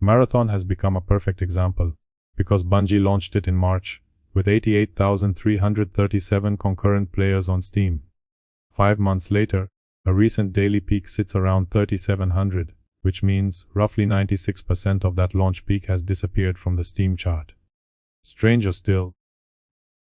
Marathon has become a perfect example, because Bungie launched it in March, with 88,337 concurrent players on Steam. 5 months later, a recent daily peak sits around 3,700, which means roughly 96% of that launch peak has disappeared from the Steam chart. Stranger still,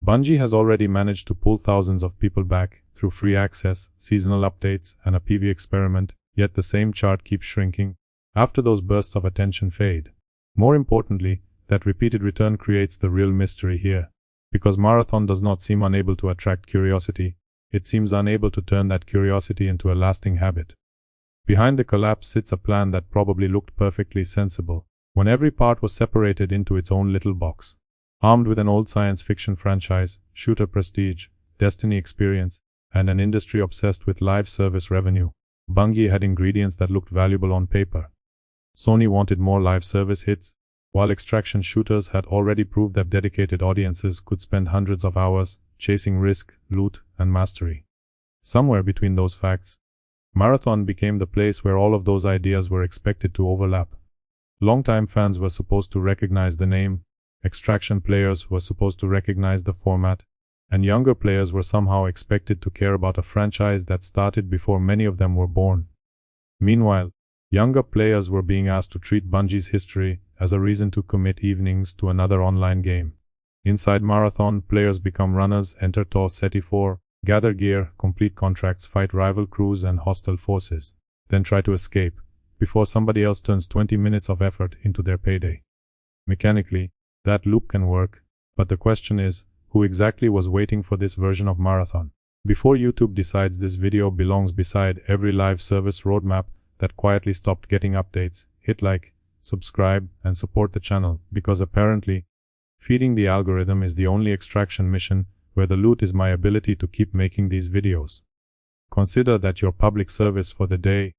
Bungie has already managed to pull thousands of people back through free access, seasonal updates, and a PvE experiment, yet the same chart keeps shrinking after those bursts of attention fade. More importantly, that repeated return creates the real mystery here. Because Marathon does not seem unable to attract curiosity, it seems unable to turn that curiosity into a lasting habit. Behind the collapse sits a plan that probably looked perfectly sensible, when every part was separated into its own little box. Armed with an old science fiction franchise, shooter prestige, Destiny experience, and an industry obsessed with live service revenue, Bungie had ingredients that looked valuable on paper. Sony wanted more live service hits, while extraction shooters had already proved that dedicated audiences could spend hundreds of hours chasing risk, loot, and mastery. Somewhere between those facts, Marathon became the place where all of those ideas were expected to overlap. Longtime fans were supposed to recognize the name, extraction players were supposed to recognize the format, and younger players were somehow expected to care about a franchise that started before many of them were born. Meanwhile, younger players were being asked to treat Bungie's history as a reason to commit evenings to another online game. Inside Marathon, players become runners, enter Tor Ceti 4, gather gear, complete contracts, fight rival crews and hostile forces, then try to escape, before somebody else turns 20 minutes of effort into their payday. Mechanically, that loop can work, but the question is, who exactly was waiting for this version of Marathon? Before YouTube decides this video belongs beside every live service roadmap that quietly stopped getting updates, hit like, subscribe, and support the channel, because apparently, feeding the algorithm is the only extraction mission where the loot is my ability to keep making these videos. Consider that your public service for the day,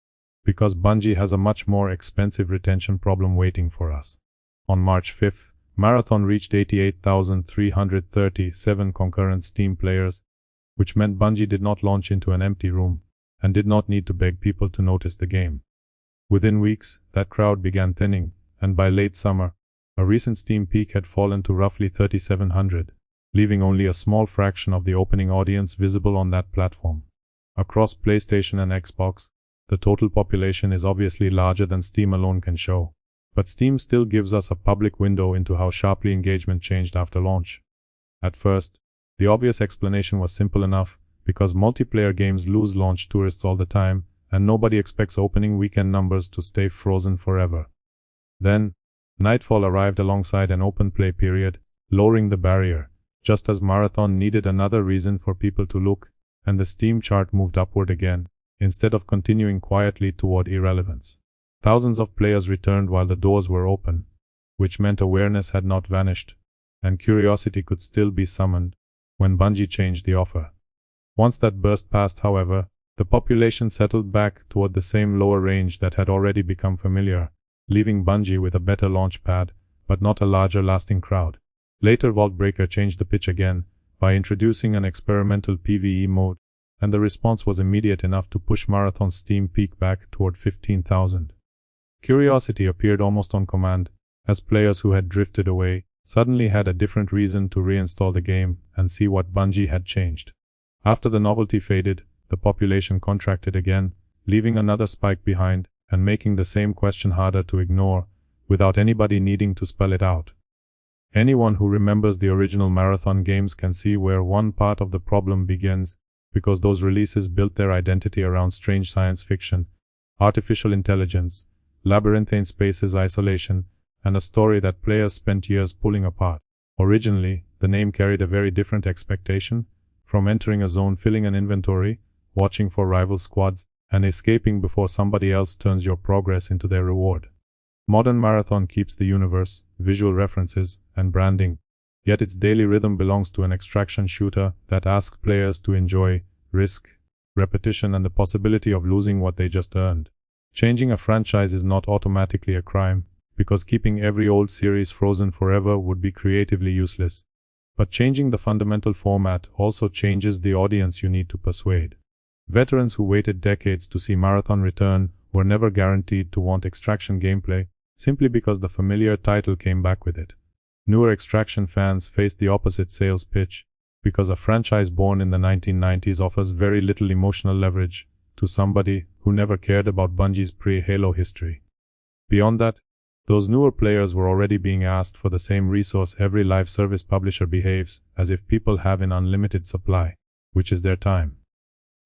because Bungie has a much more expensive retention problem waiting for us. On March 5th, Marathon reached 88,337 concurrent Steam players, which meant Bungie did not launch into an empty room, and did not need to beg people to notice the game. Within weeks, that crowd began thinning, and by late summer, a recent Steam peak had fallen to roughly 3,700, leaving only a small fraction of the opening audience visible on that platform. Across PlayStation and Xbox, the total population is obviously larger than Steam alone can show. But Steam still gives us a public window into how sharply engagement changed after launch. At first, the obvious explanation was simple enough, because multiplayer games lose launch tourists all the time, and nobody expects opening weekend numbers to stay frozen forever. Then, Nightfall arrived alongside an open play period, lowering the barrier, just as Marathon needed another reason for people to look, and the Steam chart moved upward again, instead of continuing quietly toward irrelevance. Thousands of players returned while the doors were open, which meant awareness had not vanished, and curiosity could still be summoned, when Bungie changed the offer. Once that burst passed, however, the population settled back toward the same lower range that had already become familiar, leaving Bungie with a better launch pad, but not a larger lasting crowd. Later Vault Breaker changed the pitch again, by introducing an experimental PvE mode, and the response was immediate enough to push Marathon's Steam peak back toward 15,000. Curiosity appeared almost on command, as players who had drifted away suddenly had a different reason to reinstall the game and see what Bungie had changed. After the novelty faded, the population contracted again, leaving another spike behind, and making the same question harder to ignore, without anybody needing to spell it out. Anyone who remembers the original Marathon games can see where one part of the problem begins, because those releases built their identity around strange science fiction, artificial intelligence, labyrinthine spaces, isolation, and a story that players spent years pulling apart. Originally, the name carried a very different expectation, from entering a zone, filling an inventory, watching for rival squads, and escaping before somebody else turns your progress into their reward. Modern Marathon keeps the universe, visual references, and branding, yet its daily rhythm belongs to an extraction shooter that asks players to enjoy risk, repetition, and the possibility of losing what they just earned. Changing a franchise is not automatically a crime, because keeping every old series frozen forever would be creatively useless. But changing the fundamental format also changes the audience you need to persuade. Veterans who waited decades to see Marathon return were never guaranteed to want extraction gameplay, simply because the familiar title came back with it. Newer Extraction fans faced the opposite sales pitch, because a franchise born in the 1990s offers very little emotional leverage to somebody who never cared about Bungie's pre-Halo history. Beyond that, those newer players were already being asked for the same resource every live service publisher behaves as if people have in unlimited supply, which is their time.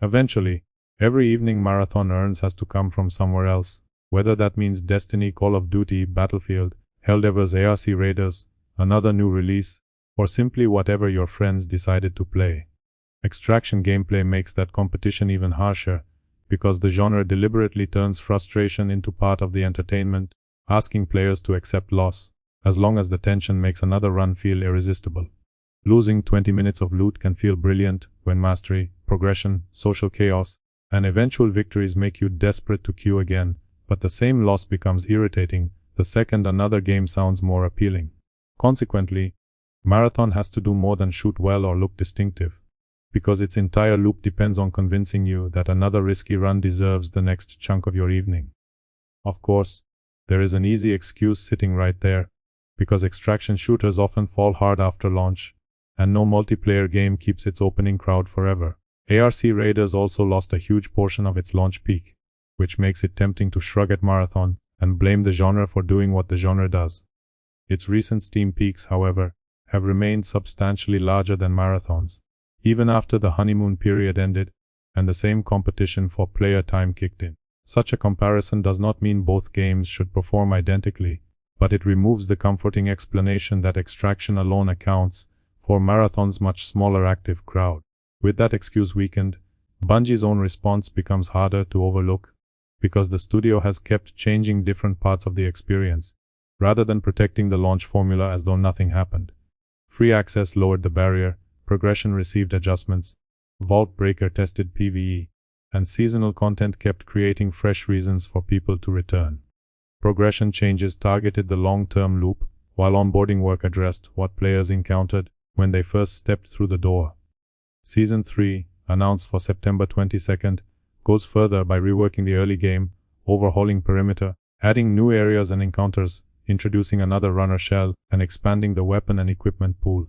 Eventually, every evening marathon earns has to come from somewhere else, whether that means Destiny, Call of Duty, Battlefield, Helldivers, ARC Raiders, another new release, or simply whatever your friends decided to play. Extraction gameplay makes that competition even harsher, because the genre deliberately turns frustration into part of the entertainment, asking players to accept loss, as long as the tension makes another run feel irresistible. Losing 20 minutes of loot can feel brilliant when mastery, progression, social chaos, and eventual victories make you desperate to queue again, but the same loss becomes irritating the second another game sounds more appealing. Consequently, Marathon has to do more than shoot well or look distinctive, because its entire loop depends on convincing you that another risky run deserves the next chunk of your evening. Of course, there is an easy excuse sitting right there, because extraction shooters often fall hard after launch, and no multiplayer game keeps its opening crowd forever. ARC Raiders also lost a huge portion of its launch peak, which makes it tempting to shrug at Marathon and blame the genre for doing what the genre does. Its recent Steam peaks, however, have remained substantially larger than Marathon's, even after the honeymoon period ended and the same competition for player time kicked in. Such a comparison does not mean both games should perform identically, but it removes the comforting explanation that extraction alone accounts for Marathon's much smaller active crowd. With that excuse weakened, Bungie's own response becomes harder to overlook, because the studio has kept changing different parts of the experience, rather than protecting the launch formula as though nothing happened. Free access lowered the barrier, progression received adjustments, Vault Breaker tested PvE, and seasonal content kept creating fresh reasons for people to return. Progression changes targeted the long-term loop, while onboarding work addressed what players encountered when they first stepped through the door. Season 3, announced for September 22nd, goes further by reworking the early game, overhauling perimeter, adding new areas and encounters, introducing another runner shell, and expanding the weapon and equipment pool.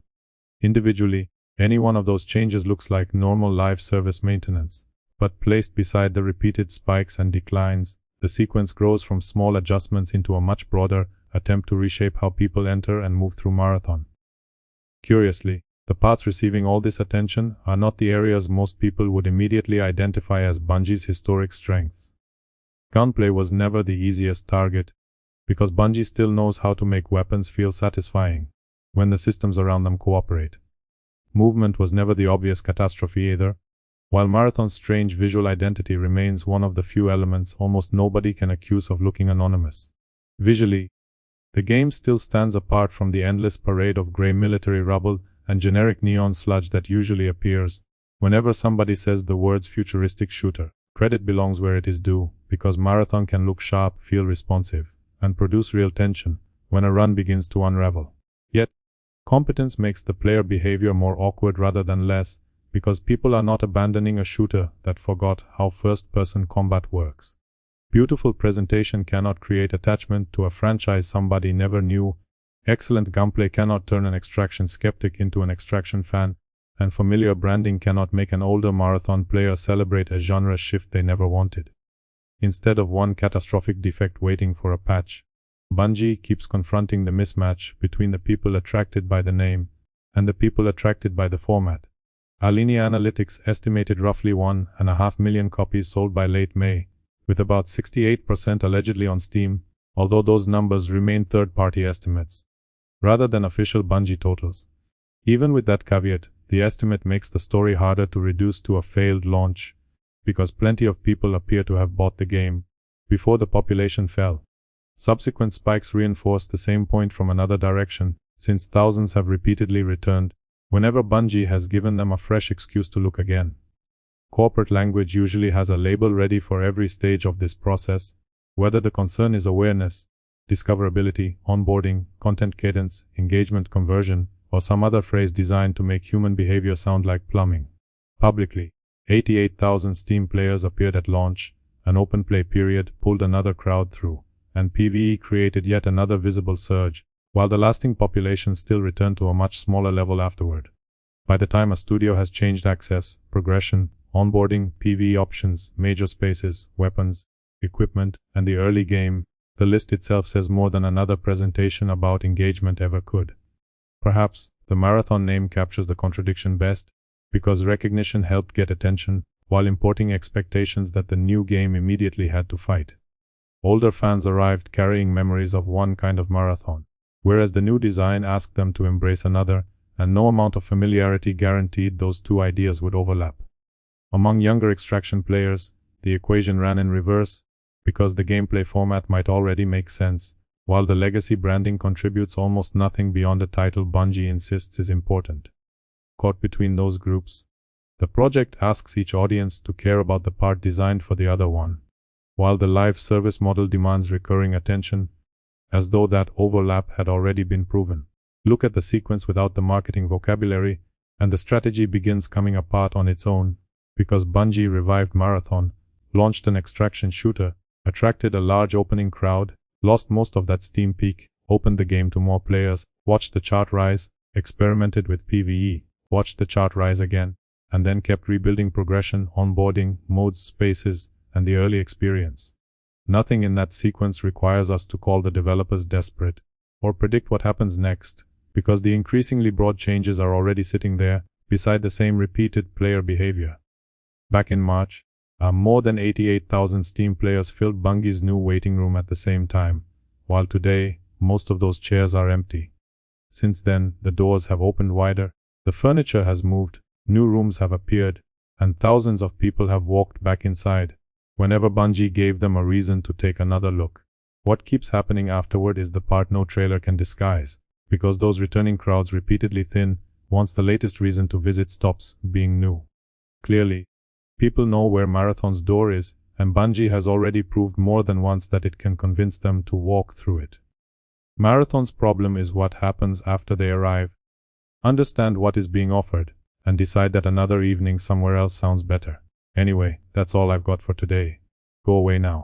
Individually, any one of those changes looks like normal live service maintenance, but placed beside the repeated spikes and declines, the sequence grows from small adjustments into a much broader attempt to reshape how people enter and move through Marathon. Curiously, the parts receiving all this attention are not the areas most people would immediately identify as Bungie's historic strengths. Gunplay was never the easiest target, because Bungie still knows how to make weapons feel satisfying when the systems around them cooperate. Movement was never the obvious catastrophe either. While Marathon's strange visual identity remains one of the few elements almost nobody can accuse of looking anonymous. Visually, the game still stands apart from the endless parade of grey military rubble and generic neon sludge that usually appears whenever somebody says the words futuristic shooter. Credit belongs where it is due, because Marathon can look sharp, feel responsive, and produce real tension when a run begins to unravel. Yet, competence makes the player behavior more awkward rather than less, because people are not abandoning a shooter that forgot how first-person combat works. Beautiful presentation cannot create attachment to a franchise somebody never knew. Excellent gunplay cannot turn an extraction skeptic into an extraction fan, and familiar branding cannot make an older Marathon player celebrate a genre shift they never wanted. Instead of one catastrophic defect waiting for a patch, Bungie keeps confronting the mismatch between the people attracted by the name and the people attracted by the format. Alinea Analytics estimated roughly 1.5 million copies sold by late May, with about 68% allegedly on Steam, although those numbers remain third-party estimates, rather than official Bungie totals. Even with that caveat, the estimate makes the story harder to reduce to a failed launch, because plenty of people appear to have bought the game before the population fell. Subsequent spikes reinforce the same point from another direction, since thousands have repeatedly returned whenever Bungie has given them a fresh excuse to look again. Corporate language usually has a label ready for every stage of this process, whether the concern is awareness, discoverability, onboarding, content cadence, engagement conversion, or some other phrase designed to make human behavior sound like plumbing. Publicly, 88,000 Steam players appeared at launch, an open play period pulled another crowd through, and PvE created yet another visible surge, while the lasting population still returned to a much smaller level afterward. By the time a studio has changed access, progression, onboarding, PvE options, major spaces, weapons, equipment, and the early game, the list itself says more than another presentation about engagement ever could. Perhaps, the Marathon name captures the contradiction best, because recognition helped get attention, while importing expectations that the new game immediately had to fight. Older fans arrived carrying memories of one kind of Marathon, whereas the new design asked them to embrace another, and no amount of familiarity guaranteed those two ideas would overlap. Among younger Extraction players, the equation ran in reverse, because the gameplay format might already make sense, while the legacy branding contributes almost nothing beyond a title Bungie insists is important. Caught between those groups, the project asks each audience to care about the part designed for the other one, while the live service model demands recurring attention, as though that overlap had already been proven. Look at the sequence without the marketing vocabulary, and the strategy begins coming apart on its own, because Bungie revived Marathon, launched an Extraction shooter, attracted a large opening crowd, lost most of that Steam peak, opened the game to more players, watched the chart rise, experimented with PvE, watched the chart rise again, and then kept rebuilding progression, onboarding, modes, spaces, and the early experience. Nothing in that sequence requires us to call the developers desperate, or predict what happens next, because the increasingly broad changes are already sitting there, beside the same repeated player behavior. Back in March, more than 88,000 Steam players filled Bungie's new waiting room at the same time, while today, most of those chairs are empty. Since then, the doors have opened wider, the furniture has moved, new rooms have appeared, and thousands of people have walked back inside, whenever Bungie gave them a reason to take another look. What keeps happening afterward is the part no trailer can disguise, because those returning crowds repeatedly thin once the latest reason to visit stops being new. Clearly, people know where Marathon's door is, and Bungie has already proved more than once that it can convince them to walk through it. Marathon's problem is what happens after they arrive, understand what is being offered, and decide that another evening somewhere else sounds better. Anyway, that's all I've got for today. Go away now.